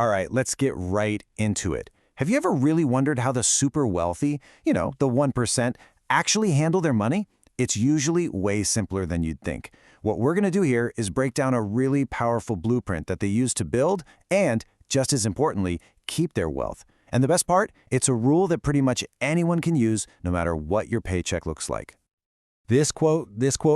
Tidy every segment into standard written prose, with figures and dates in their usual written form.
All right, let's get right into it. Have you ever really wondered how the super wealthy, the 1%, actually handle their money? It's usually way simpler than you'd think. What we're going to do here is break down a really powerful blueprint that they use to build and, just as importantly, keep their wealth. And the best part, it's a rule that pretty much anyone can use no matter what your paycheck looks like. This quote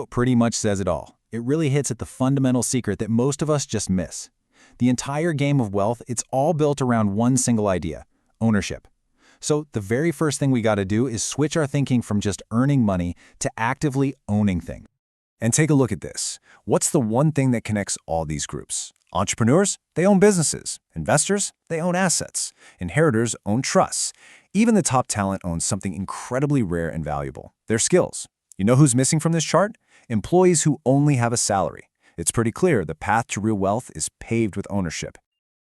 pretty much says it all. It really hits at the fundamental secret that most of us just miss. The entire game of wealth, it's all built around one single idea: ownership. So the very first thing we got to do is switch our thinking from just earning money to actively owning things. And take a look at this. What's the one thing that connects all these groups? Entrepreneurs, they own businesses. Investors, they own assets. Inheritors own trusts. Even the top talent owns something incredibly rare and valuable: their skills. You know who's missing from this chart? Employees who only have a salary. It's pretty clear the path to real wealth is paved with ownership.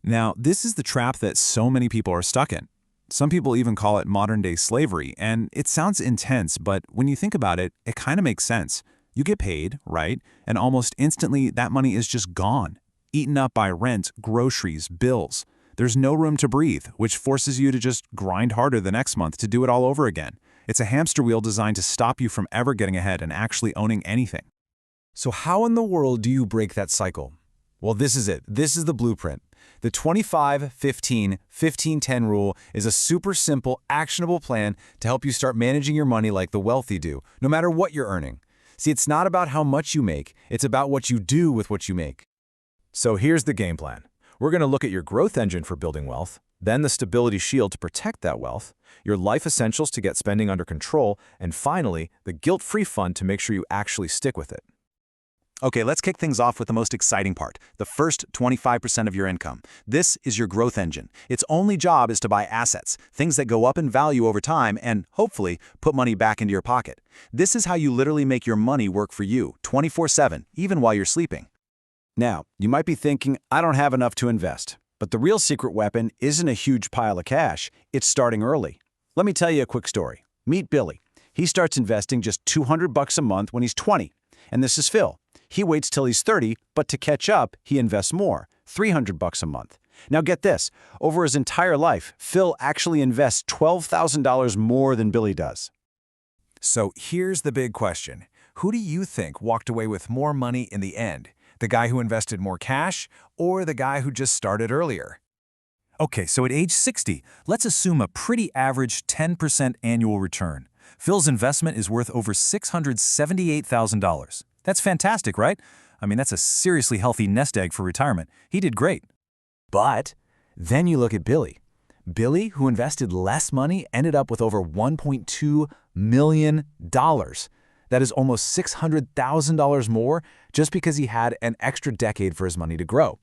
Now, this is the trap that so many people are stuck in. Some people even call it modern-day slavery, and it sounds intense, but when you think about it, it kind of makes sense. You get paid, right? And almost instantly, that money is just gone, eaten up by rent, groceries, bills. There's no room to breathe, which forces you to just grind harder the next month to do it all over again. It's a hamster wheel designed to stop you from ever getting ahead and actually owning anything. So how in the world do you break that cycle? Well, this is it. This is the blueprint. The 25-15-15-10 rule is a super simple, actionable plan to help you start managing your money like the wealthy do, no matter what you're earning. See, it's not about how much you make, it's about what you do with what you make. So here's the game plan. We're going to look at your growth engine for building wealth, then the stability shield to protect that wealth, your life essentials to get spending under control, and finally, the guilt-free fund to make sure you actually stick with it. Okay, let's kick things off with the most exciting part, the first 25% of your income. This is your growth engine. Its only job is to buy assets, things that go up in value over time and, hopefully, put money back into your pocket. This is how you literally make your money work for you, 24/7, even while you're sleeping. Now, you might be thinking, I don't have enough to invest. But the real secret weapon isn't a huge pile of cash, it's starting early. Let me tell you a quick story. Meet Billy. He starts investing just $200 a month when he's 20. And this is Phil. He waits till he's 30, but to catch up, he invests more, $300 a month. Now get this, over his entire life, Phil actually invests $12,000 more than Billy does. So here's the big question. Who do you think walked away with more money in the end? The guy who invested more cash or the guy who just started earlier? Okay, so at age 60, let's assume a pretty average 10% annual return. Phil's investment is worth over $678,000. That's fantastic, right? I mean, that's a seriously healthy nest egg for retirement. He did great. But then you look at Billy. Billy, who invested less money, ended up with over $1.2 million. That is almost $600,000 more just because he had an extra decade for his money to grow.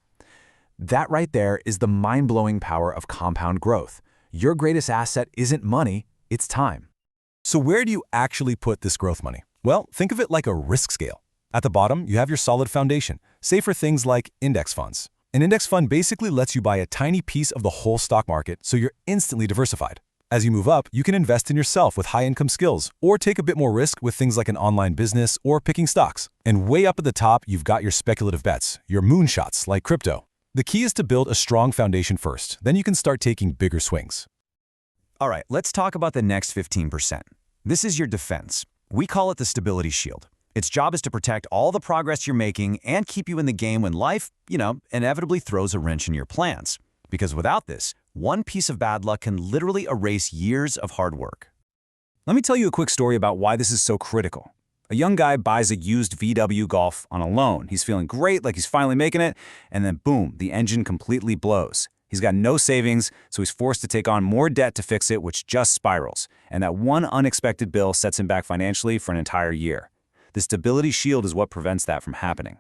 That right there is the mind-blowing power of compound growth. Your greatest asset isn't money, it's time. So where do you actually put this growth money? Well, think of it like a risk scale. At the bottom, you have your solid foundation, say for things like index funds. An index fund basically lets you buy a tiny piece of the whole stock market, so you're instantly diversified. As you move up, you can invest in yourself with high-income skills or take a bit more risk with things like an online business or picking stocks. And way up at the top, you've got your speculative bets, your moonshots like crypto. The key is to build a strong foundation first, then you can start taking bigger swings. All right, let's talk about the next 15%. This is your defense. We call it the stability shield. Its job is to protect all the progress you're making and keep you in the game when life, inevitably throws a wrench in your plans. Because without this, one piece of bad luck can literally erase years of hard work. Let me tell you a quick story about why this is so critical. A young guy buys a used VW Golf on a loan. He's feeling great, like he's finally making it, and then boom, the engine completely blows. He's got no savings, so he's forced to take on more debt to fix it, which just spirals. And that one unexpected bill sets him back financially for an entire year. The stability shield is what prevents that from happening.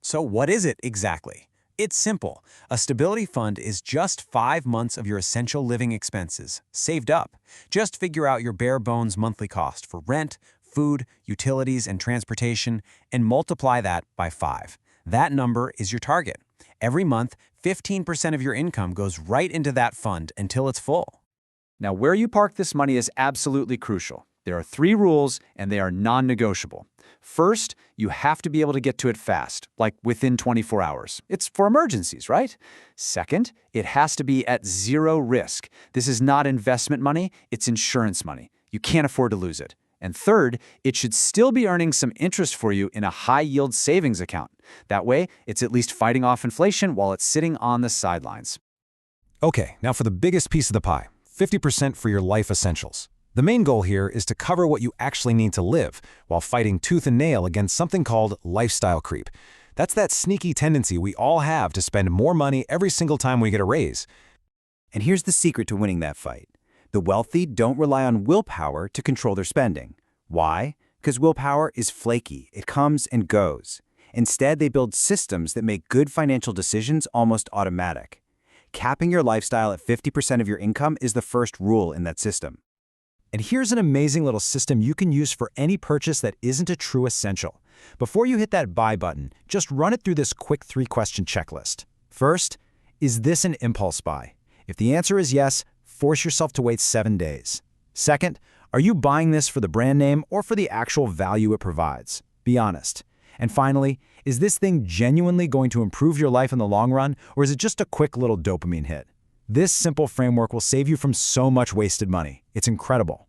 So what is it exactly? It's simple. A stability fund is just 5 months of your essential living expenses, saved up. Just figure out your bare bones monthly cost for rent, food, utilities, and transportation, and multiply that by 5. That number is your target. Every month, 15% of your income goes right into that fund until it's full. Now, where you park this money is absolutely crucial. There are 3 rules, and they are non-negotiable. First, you have to be able to get to it fast, like within 24 hours. It's for emergencies, right? Second, it has to be at 0 risk. This is not investment money, it's insurance money. You can't afford to lose it. And third, it should still be earning some interest for you in a high-yield savings account. That way, it's at least fighting off inflation while it's sitting on the sidelines. Okay, now for the biggest piece of the pie, 50% for your life essentials. The main goal here is to cover what you actually need to live while fighting tooth and nail against something called lifestyle creep. That's that sneaky tendency we all have to spend more money every single time we get a raise. And here's the secret to winning that fight. The wealthy don't rely on willpower to control their spending. Why? Because willpower is flaky. It comes and goes. Instead, they build systems that make good financial decisions almost automatic. Capping your lifestyle at 50% of your income is the first rule in that system. And here's an amazing little system you can use for any purchase that isn't a true essential. Before you hit that buy button, just run it through this quick 3-question checklist. First, is this an impulse buy? If the answer is yes, force yourself to wait 7 days. Second, are you buying this for the brand name or for the actual value it provides? Be honest. And finally, is this thing genuinely going to improve your life in the long run, or is it just a quick little dopamine hit? This simple framework will save you from so much wasted money. It's incredible.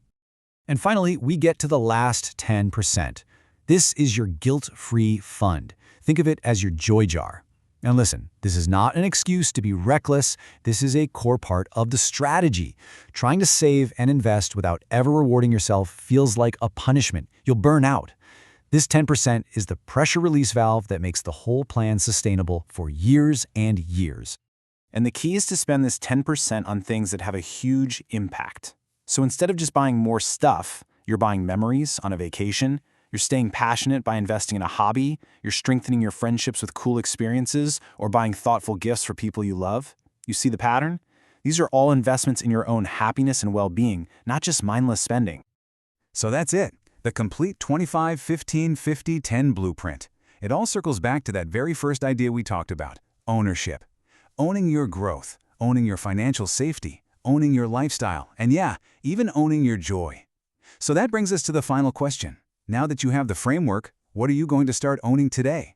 And finally, we get to the last 10%. This is your guilt-free fund. Think of it as your joy jar. And listen, this is not an excuse to be reckless. This is a core part of the strategy. Trying to save and invest without ever rewarding yourself feels like a punishment. You'll burn out. This 10% is the pressure release valve that makes the whole plan sustainable for years and years. And the key is to spend this 10% on things that have a huge impact. So instead of just buying more stuff, you're buying memories on a vacation, you're staying passionate by investing in a hobby, you're strengthening your friendships with cool experiences, or buying thoughtful gifts for people you love. You see the pattern? These are all investments in your own happiness and well-being, not just mindless spending. So that's it, the complete 25-15-50-10 blueprint. It all circles back to that very first idea we talked about, ownership. Owning your growth, owning your financial safety, owning your lifestyle, and yeah, even owning your joy. So that brings us to the final question. Now that you have the framework, what are you going to start owning today?